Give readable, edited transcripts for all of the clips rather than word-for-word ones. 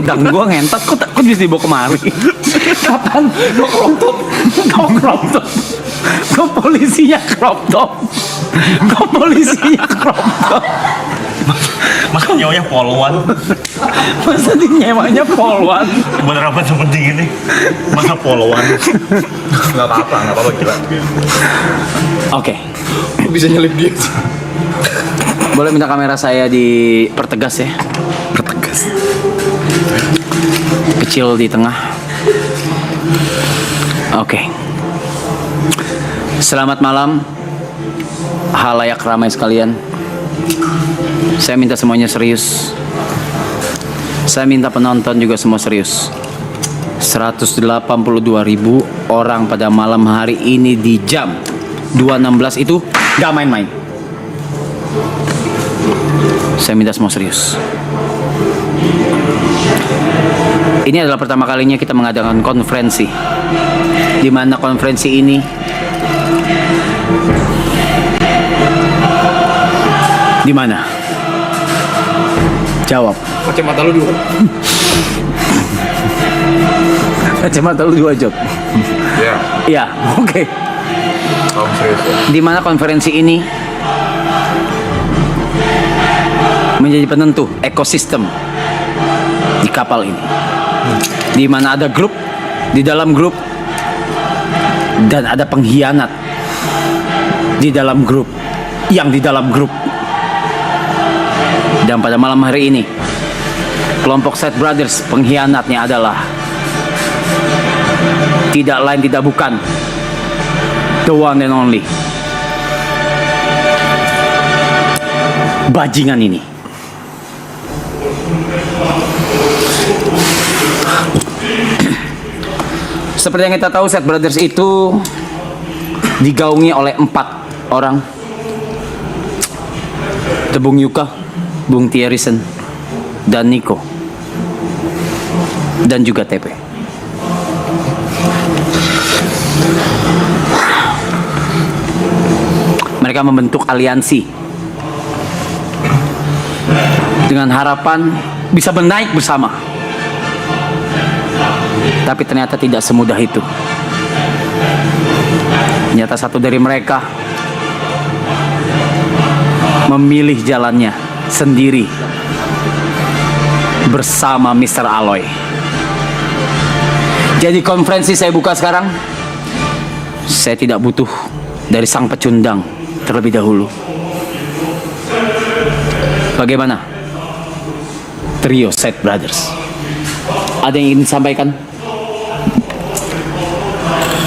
pedang gua ngentot, kok bisa dibawa kemari? Kapan? Kok crop top? Kok crop top? Kok polisinya crop top? Kok polisinya crop top? Masa nyawanya polwan? Masa di nyewanya polwan? Bener apa sepenting ini? Masa polwan? Nggak apa-apa gila. Oke. Bisa nyelip dia sih. Boleh minta kamera saya dipertegas ya? Ketegas. Kecil di tengah. Oke. Selamat malam, halayak ramai sekalian. Saya minta semuanya serius. Saya minta penonton juga semua serius. 182.000 orang pada malam hari ini di jam 2.16 itu gak main-main. Saya minta semua serius. Ini adalah pertama kalinya kita mengadakan konferensi, di mana konferensi ini di mana? Jawab. Kacamata lu dulu. Kacamata lu dua Jok. Ya, Ya, oke. kamu serius ya. Di mana konferensi ini menjadi penentu ekosistem di kapal ini. Di mana ada grup, di dalam grup, dan ada pengkhianat di dalam grup, yang di dalam grup. Dan pada malam hari ini, kelompok Set Brothers pengkhianatnya adalah tidak lain tidak bukan the one and only bajingan ini. Seperti yang kita tahu, Set Brothers itu digaungi oleh 4 orang. Bung Yuka, Bung Thierrysen, dan Nico, dan juga TP. Mereka membentuk aliansi dengan harapan bisa menaik bersama. Tapi ternyata tidak semudah itu. Ternyata satu dari mereka memilih jalannya sendiri bersama Mr. Aloy. Jadi konferensi saya buka sekarang. Saya tidak butuh dari sang pecundang terlebih dahulu. Bagaimana trio Set Brothers? Ada yang ingin disampaikan?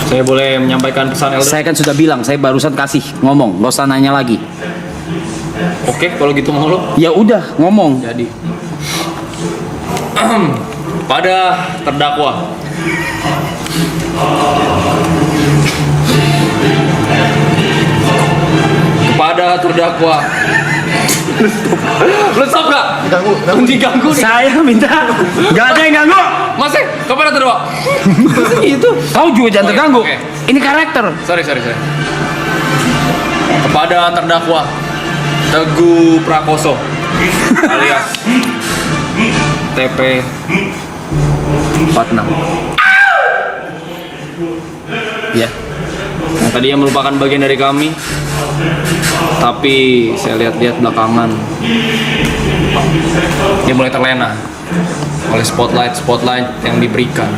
Saya boleh menyampaikan pesan Elder? Saya kan sudah bilang, saya barusan kasih ngomong, gak usah nanya lagi. Oke, kalau gitu mau lo. Ya udah ngomong. Jadi pada terdakwa lu stop gak? Diganggu nih. Saya minta, gak ada yang ganggu. Masih kepada terdakwa. Itu kau juga jangan Oke, terganggu. oke. Ini karakter. Sorry. Kepada terdakwa Teguh Prakoso alias TP 46. Ya. Yang tadinya merupakan bagian dari kami, tapi saya lihat-lihat belakangan dia mulai terlena oleh spotlight yang diberikan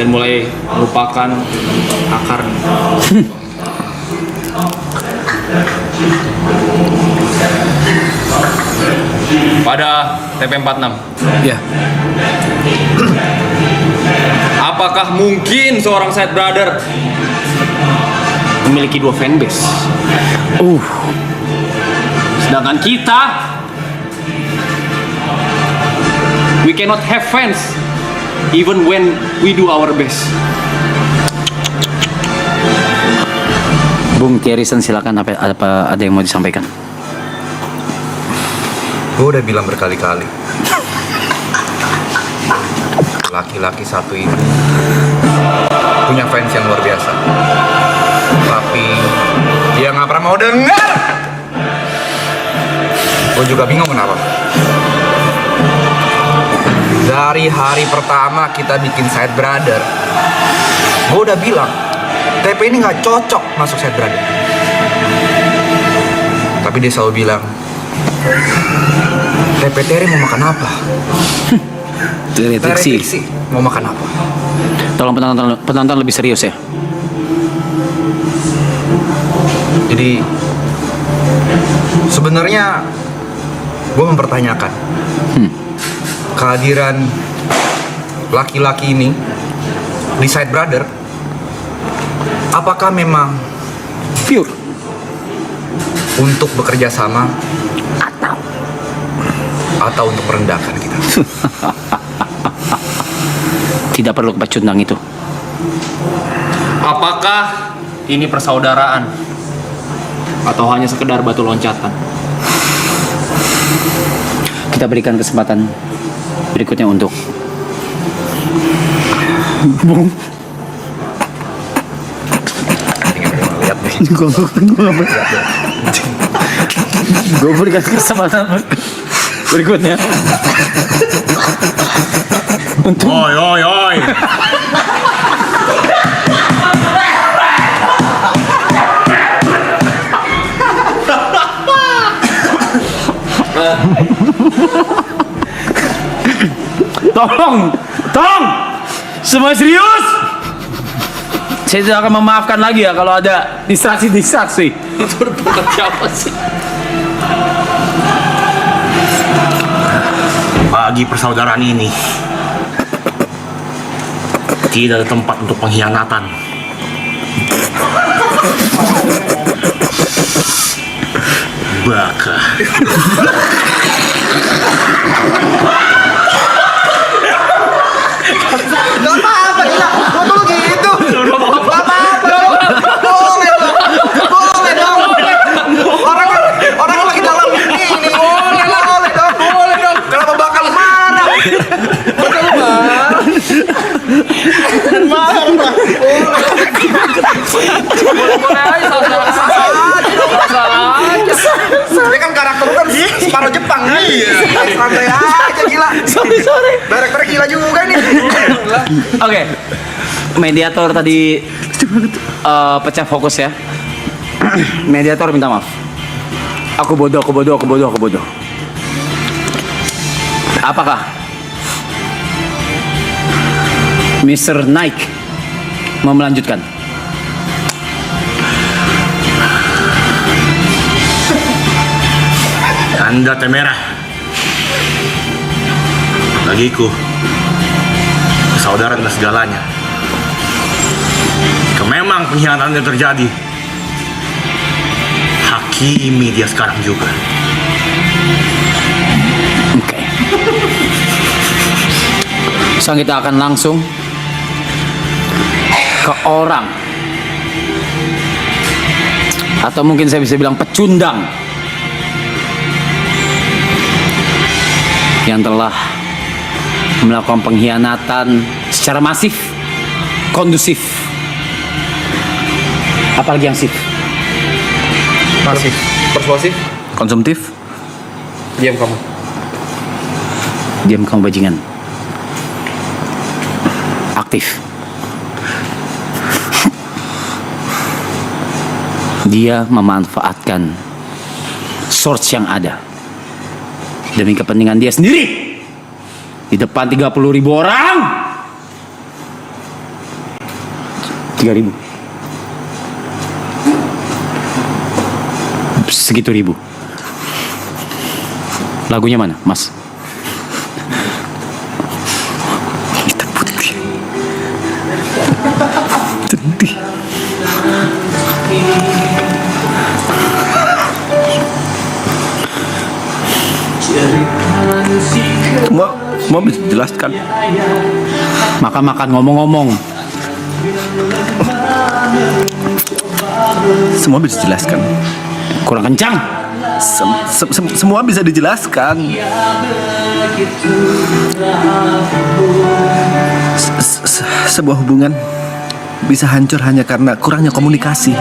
dan mulai melupakan akarnya. Pada TP46. Ya. Apakah mungkin seorang Set Brother Memiliki 2 fanbase. Sedangkan kita, we cannot have fans even when we do our best. Bung Thierrysen, silakan, ada yang mau disampaikan? Gue udah bilang berkali-kali, laki-laki satu ini punya fans yang luar biasa, tapi dia nggak pernah mau dengar. Gue juga bingung kenapa. Dari hari pertama kita bikin Side Brother, gue udah bilang TP ini nggak cocok masuk Side Brother. Tapi dia selalu bilang, TP Terry mau makan apa? Terry Triksi mau makan apa? Tolong penonton lebih serius ya. Jadi sebenarnya gue mempertanyakan kehadiran laki-laki ini di Side Brother, apakah memang Pure untuk bekerja sama atau untuk merendahkan kita? tidak perlu pecundang itu. Apakah ini persaudaraan atau hanya sekedar batu loncatan? Kita berikan kesempatan berikutnya untuk Bung. Lihat nih. Gue berikan kesempatan berikutnya untuk Oi, oi, oi. tolong, semua serius. Saya tidak akan memaafkan lagi ya kalau ada distraksi. Itu berbuat siapa sih? Bagi persaudaraan ini tidak ada tempat untuk pengkhianatan. Baka. Gak apa-apa, gila. Gua tuh gitu. Gak apa-apa. Boleh dong. Orang lagi dalam ini. Boleh dong. Kenapa bakal marah? Boleh aja salah aja. Dia kan karakter lu kan separuh Jepang kan? Santai aja, gila. Sorry. Director gila juga nih. Oke. Mediator tadi pecah fokus ya. Mediator minta maaf. Aku bodoh. Apakah Mr. Nike mau melanjutkan? Anda temerah. Bagiku, persaudaraan adalah segalanya. Jika memang pengkhianatan yang terjadi, hakimi dia sekarang juga. Oke. Sekarang kita akan langsung ke orang, atau mungkin saya bisa bilang pecundang, yang telah melakukan pengkhianatan secara masif, kondusif, apalagi yang sif, Masih persuasif. konsumtif. Diam kamu. Diam kamu bajingan. Aktif. Dia memanfaatkan source yang ada demi kepentingan dia sendiri di depan 30.000 orang. 3.000 segitu ribu. Lagunya mana, Mas? Hitam putih. Sedih. Semua bisa dijelaskan. Makan-makan, ngomong-ngomong. Semua bisa dijelaskan. Kurang kencang. Semua bisa dijelaskan. Sebuah hubungan bisa hancur hanya karena kurangnya komunikasi.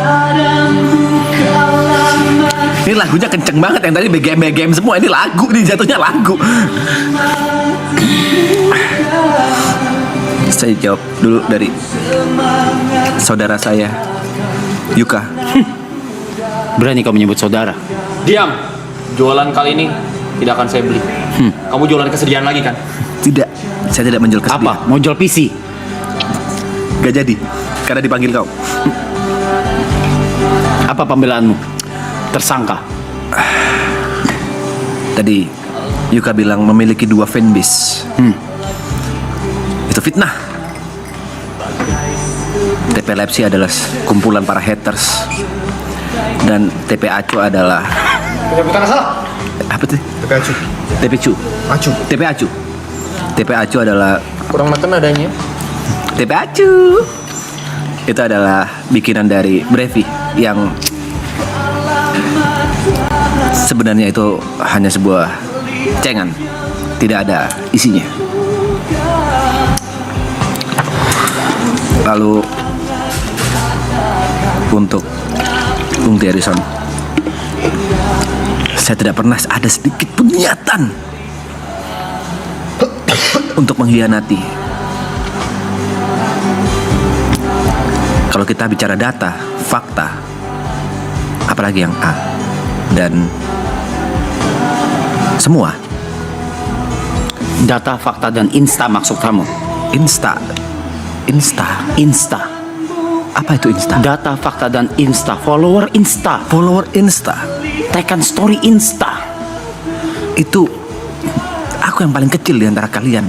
Ini lagunya kenceng banget, yang tadi BGM semua, ini lagu nih, jatuhnya lagu. Saya jawab dulu dari saudara saya, Yuka. Berani kau menyebut saudara? Diam. Jualan kali ini tidak akan saya beli. Kamu jualan kesedihan lagi kan? Tidak, saya tidak menjual kesedihan. Apa? Mau jual PC? Gak jadi, karena dipanggil kau. Apa pembelaanmu? Tersangka. Tadi Yuka bilang memiliki 2 fanbase. Itu fitnah. TP Leipzig adalah kumpulan para haters, dan TP Acu adalah Penyebutan salah. apa tuh? TP Acu. TP Cu. Acu. TP Acu. TP Acu adalah Kurang makan adanya. TP Acu. Itu adalah bikinan dari Brevi yang sebenarnya itu hanya sebuah cengan, tidak ada isinya. Lalu untuk Bung Harrison, saya tidak pernah ada sedikit pun niatan untuk mengkhianati. Kalau kita bicara data, fakta, apalagi yang A dan semua Data, fakta, dan insta maksud kamu? Insta. Apa itu Insta? Data, fakta, dan insta. Follower insta. Follower Insta. Tekan story insta. Itu aku yang paling kecil di antara kalian.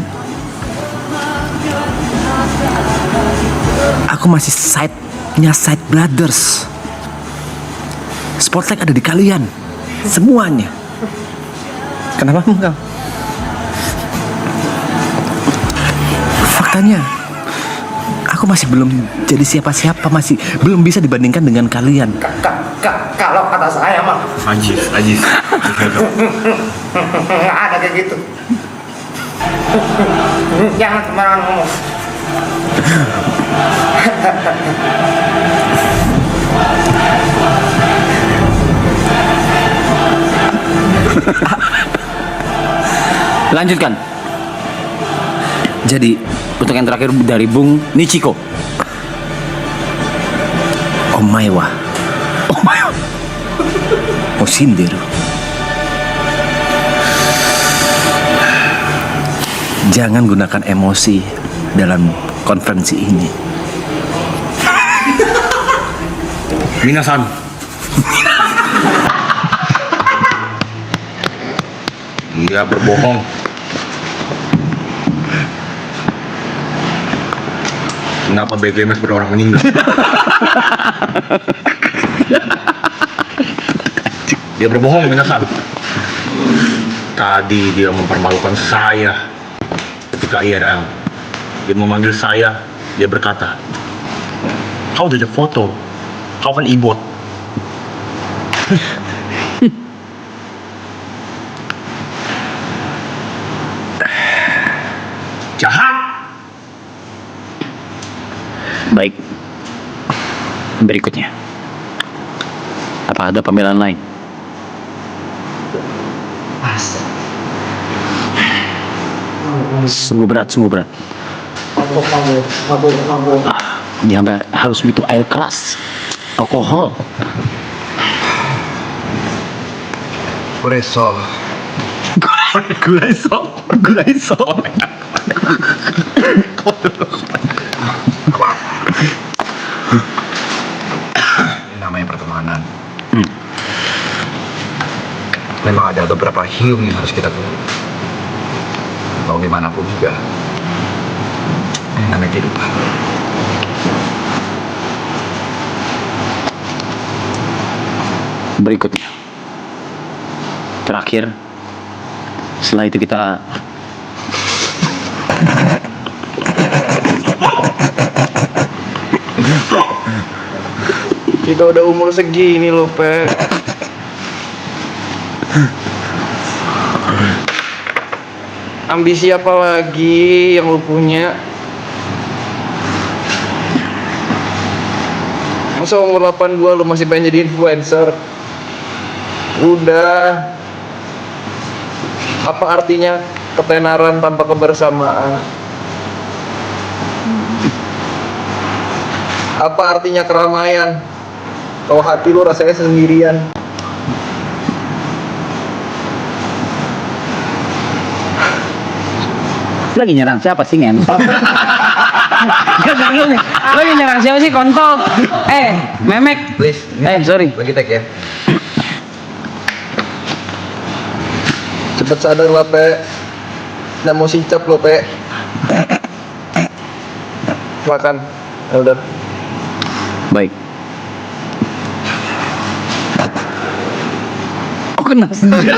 Aku masih side-nya Side Brothers. Spotlight ada di kalian semuanya. Kenapa enggak? Faktanya aku masih belum jadi siapa-siapa, masih belum bisa dibandingkan dengan kalian. Kalau kata saya mah Ajis. nggak ada kayak gitu. Jangan sembarangan ngomong. Lanjutkan. Jadi Untuk yang terakhir dari Bung Nichiko. Omaewa mau sindir. Jangan gunakan emosi dalam konferensi ini. Minasan. Dia berbohong. Kenapa BGMS berorang meninggal? Dia berbohong, Minasan. Tadi dia mempermalukan saya ketika IRL. Dia memanggil saya, dia berkata, "Kau udah ada foto, kau kan ibot." Jahat. Baik. Berikutnya. Apa ada pembelaan lain? Sungguh berat. Dia harus butuh air keras, alkohol. Kuresol. Ini namanya pertemanan. Memang ada beberapa hiung yang harus kita tunggu. Mau gimana pun juga, ini namanya kehidupan. Berikutnya. Terakhir. Setelah itu kita udah umur segini loh, Pe. Ambisi apa lagi yang lu punya? Masa umur 82 lu masih pengen jadi influencer? Udah. Apa artinya ketenaran tanpa kebersamaan? Apa artinya keramaian? Kalau hati lu rasanya sendirian. Lagi nyerang siapa sih ngen? Lagi nyerang siapa sih kontol? Memek. Please. Sorry. Lagi tag ya. Cepet sadar lah, Pe. Nggak mau sicap lo, Pe. Makan, Elder. Baik. Oh, kena sendiri.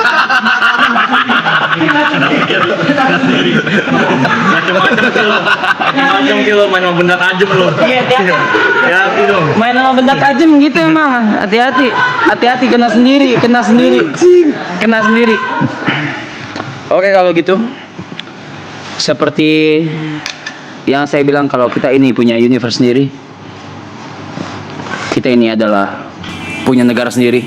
Macam kilo main sama benda tajam lo. Iya, hati-hati. Hati dong. Main sama benda tajam gitu emang. Hati-hati. Hati-hati kena sendiri. Oke, kalau gitu seperti yang saya bilang, kalau kita ini punya universe sendiri, kita ini adalah punya negara sendiri,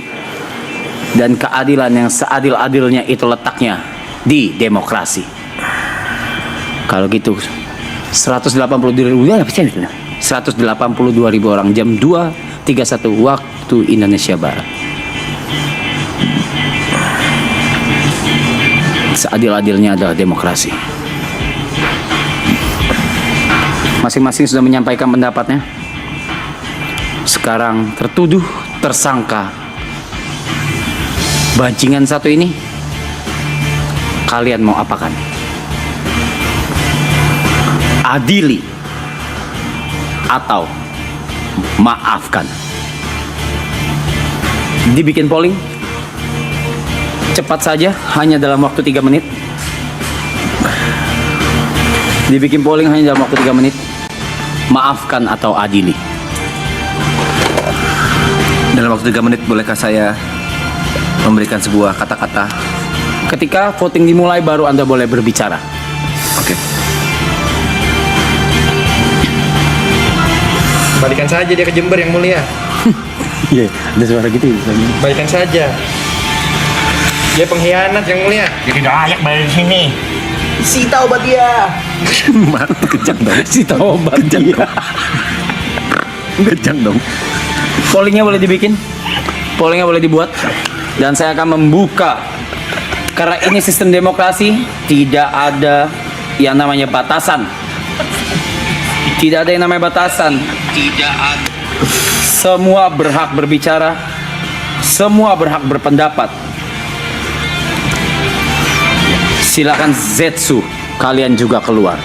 dan keadilan yang seadil-adilnya itu letaknya di demokrasi. Kalau gitu 182.000 orang jam 2.31 waktu Indonesia Barat. Seadil-adilnya adalah demokrasi. Masing-masing sudah menyampaikan pendapatnya. Sekarang tertuduh, tersangka bajingan satu ini, kalian mau apakan? Adili atau maafkan? Dibikin polling cepat saja, hanya dalam waktu 3 menit. Dibikin polling hanya dalam waktu 3 menit. Maafkan atau adili? Dalam waktu 3 menit, bolehkah saya memberikan sebuah kata-kata? Ketika voting dimulai, baru Anda boleh berbicara. Oke. Balikan saja dia ke Jember, Yang Mulia. Iya, ada suara gitu. Balikan saja. Dia pengkhianat, Yang Mulia. Dia tidak layak bayar di sini. Sita obat dia. Mati, kejang dong. Si tobat dia. Kejang dong. Pollingnya boleh dibikin, pollingnya boleh dibuat, dan saya akan membuka. Karena ini sistem demokrasi, tidak ada yang namanya batasan. Tidak ada yang namanya batasan. Tidak ada. Semua berhak berbicara, semua berhak berpendapat. Silakan Zetsu, kalian juga keluar.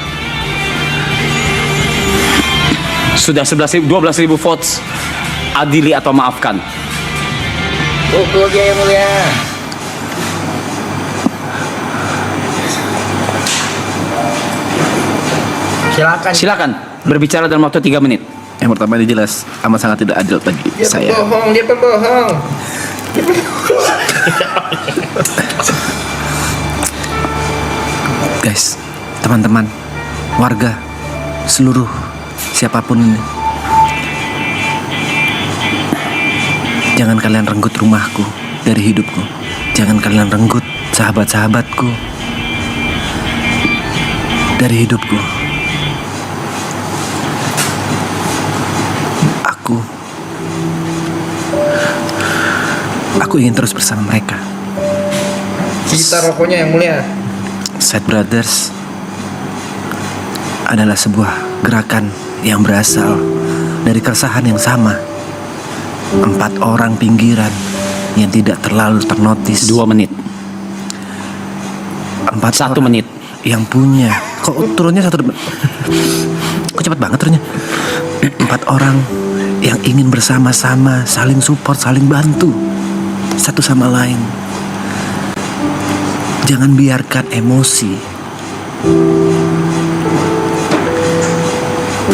Sudah 12.000 votes. Adili atau maafkan? Pukul dia, Yang Mulia. Silakan berbicara dalam waktu 3 menit. Yang pertama, ini jelas amat sangat tidak adil bagi Dia saya. pembohong, dia pembohong. Guys, teman-teman, warga, seluruh siapapun ini, jangan kalian renggut rumahku dari hidupku. Jangan kalian renggut sahabat-sahabatku dari hidupku. Aku ingin terus bersama mereka. Kita rokoknya, Yang Mulia. Side Brothers adalah sebuah gerakan yang berasal dari keresahan yang sama. 4 orang pinggiran yang tidak terlalu ternotis. 2 menit. 1 1 menit. yang punya. Kok turunnya 1 depan? Kok cepat banget turunnya? 4 orang yang ingin bersama-sama, saling support, saling bantu satu sama lain. Jangan biarkan emosi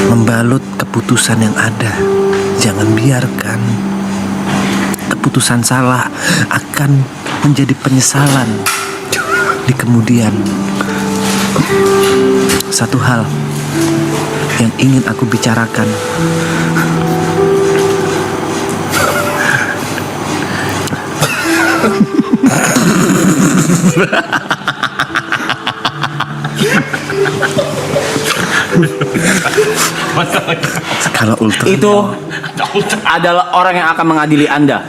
membalut keputusan yang ada. Jangan biarkan keputusan salah akan menjadi penyesalan di kemudian. Satu hal yang ingin aku bicarakan, Skala ultra. Itu adalah orang yang akan mengadili Anda.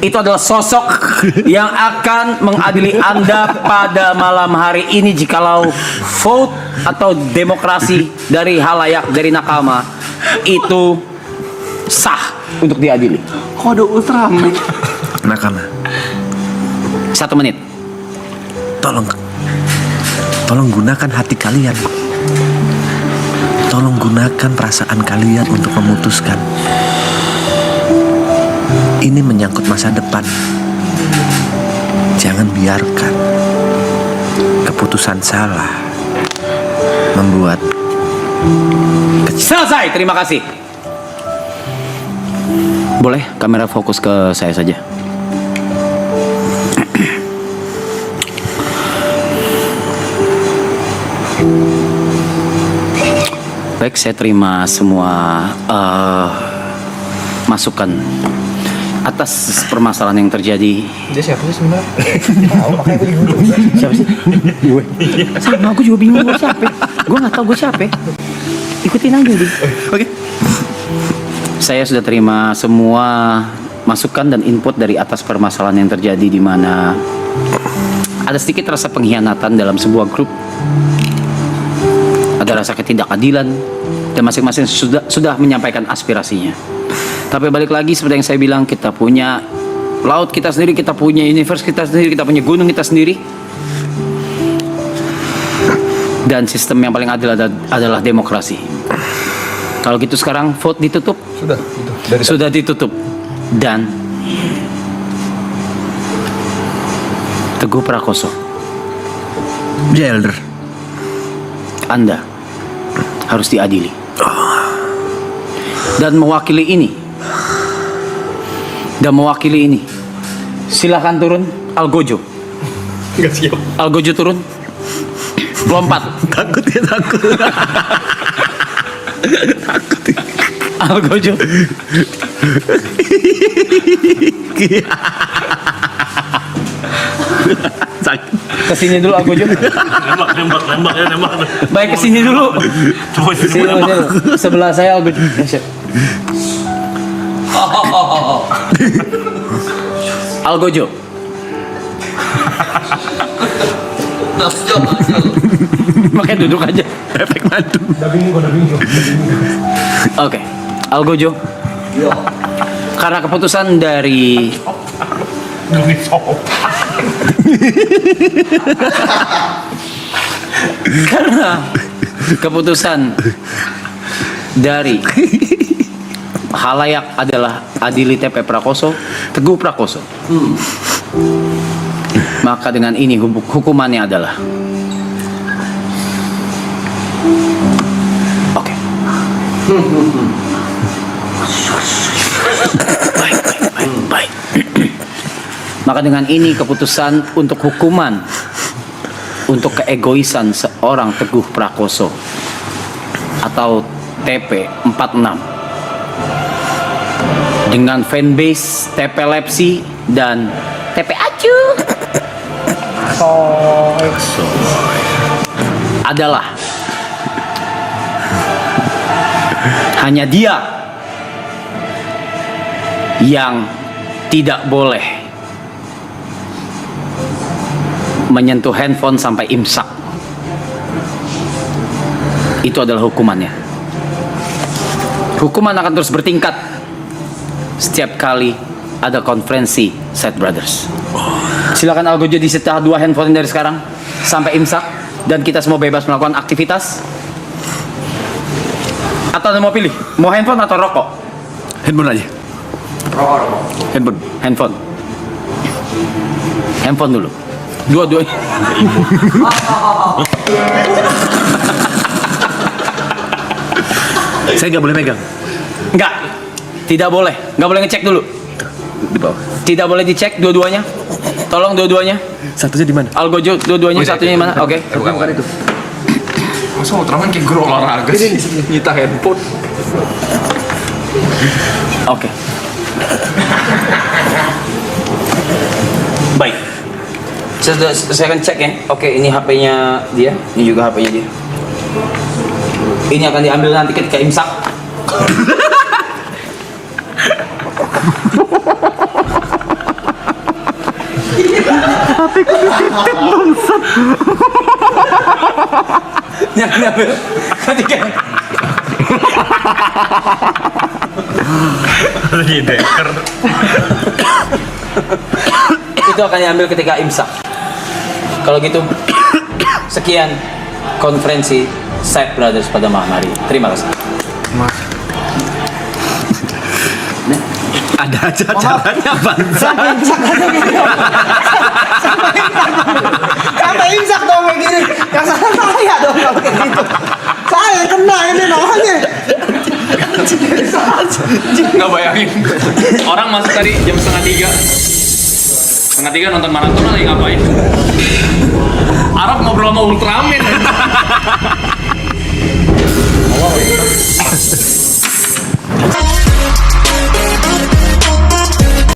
Itu adalah sosok yang akan mengadili Anda pada malam hari ini jikalau vote atau demokrasi dari halayak, dari nakama itu sah untuk diadili. Kode Ultraman. Nakama. 1 menit. Tolong gunakan hati kalian. Tolong gunakan perasaan kalian untuk memutuskan. Ini menyangkut masa depan. Jangan biarkan keputusan salah membuat Selesai, terima kasih. Boleh kamera fokus ke saya saja. Baik, saya terima semua masukan atas permasalahan yang terjadi. Dia siapa sih sebenarnya? Siapa sih? Gue. Sama, aku juga bingung gue siapa. Gue nggak tahu gue siapa. Ikutin aja deh. Oke. Saya sudah terima semua masukan dan input dari atas permasalahan yang terjadi, di mana ada sedikit rasa pengkhianatan dalam sebuah grup. Ada rasa ketidakadilan dan masing-masing sudah menyampaikan aspirasinya. Tapi balik lagi seperti yang saya bilang, kita punya laut kita sendiri, kita punya universe kita sendiri, kita punya gunung kita sendiri. Dan sistem yang paling adil adalah demokrasi. Kalau gitu sekarang vote ditutup. Sudah ditutup. Dan Teguh Prakoso, Elder. Anda harus diadili. Dan mewakili ini, silakan turun. Algojo. Nggak siap. Algojo turun. Lompat. Takut. Algojo. Kesini dulu Algojo. Nembak. Baik, kesini dulu. Coba Sini dulu. Sebelah saya Algojo. Algojo. Makanya duduk aja. Efek madu. Oke, Algojo. Karena keputusan dari halayak adalah adili TP Prakoso, Teguh Prakoso. Maka dengan ini hukumannya adalah oke. Baik. Maka dengan ini keputusan untuk hukuman untuk keegoisan seorang Teguh Prakoso atau TP 46 dengan fanbase TP Lepsi dan TP Acu adalah hanya dia yang tidak boleh menyentuh handphone sampai imsak. Itu adalah hukumannya. Hukuman akan terus bertingkat setiap kali ada konferensi Set Brothers. Silakan Algojo disita 2 handphone dari sekarang sampai imsak, dan kita semua bebas melakukan aktivitas. Atau Anda mau pilih, mau handphone atau rokok? Handphone aja. Handphone dulu. Dua-duanya. Saya nggak boleh megang. Enggak. Tidak boleh. Enggak boleh ngecek dulu. Di bawah. Tidak boleh dicek dua-duanya. Tolong dua-duanya. Satunya di mana? Algojo dua-duanya, satunya di mana? Oke. Bukan itu. Masa Ultraman kayak guru olahraga sih? Nyita handphone. Oke. Baik. Saya akan cek ya. Oke, ini HP-nya dia, ini juga HP-nya dia. Ini akan diambil nanti ketika imsak. Ini akan diambil ketika itu akan diambil ketika imsak. Kalau gitu, sekian konferensi Side Brothers pada malam hari. Terima kasih. Ada aja caranya bangsa. Sampai imsak dong kayak gini. Yang salah saya dong kalau kayak gitu. Saya yang kena ini namanya. Nggak bayangin. Orang masuk tadi jam 2:30. 2:30 nonton maraton lagi ngapain? Arab ngobrol sama Ultraman.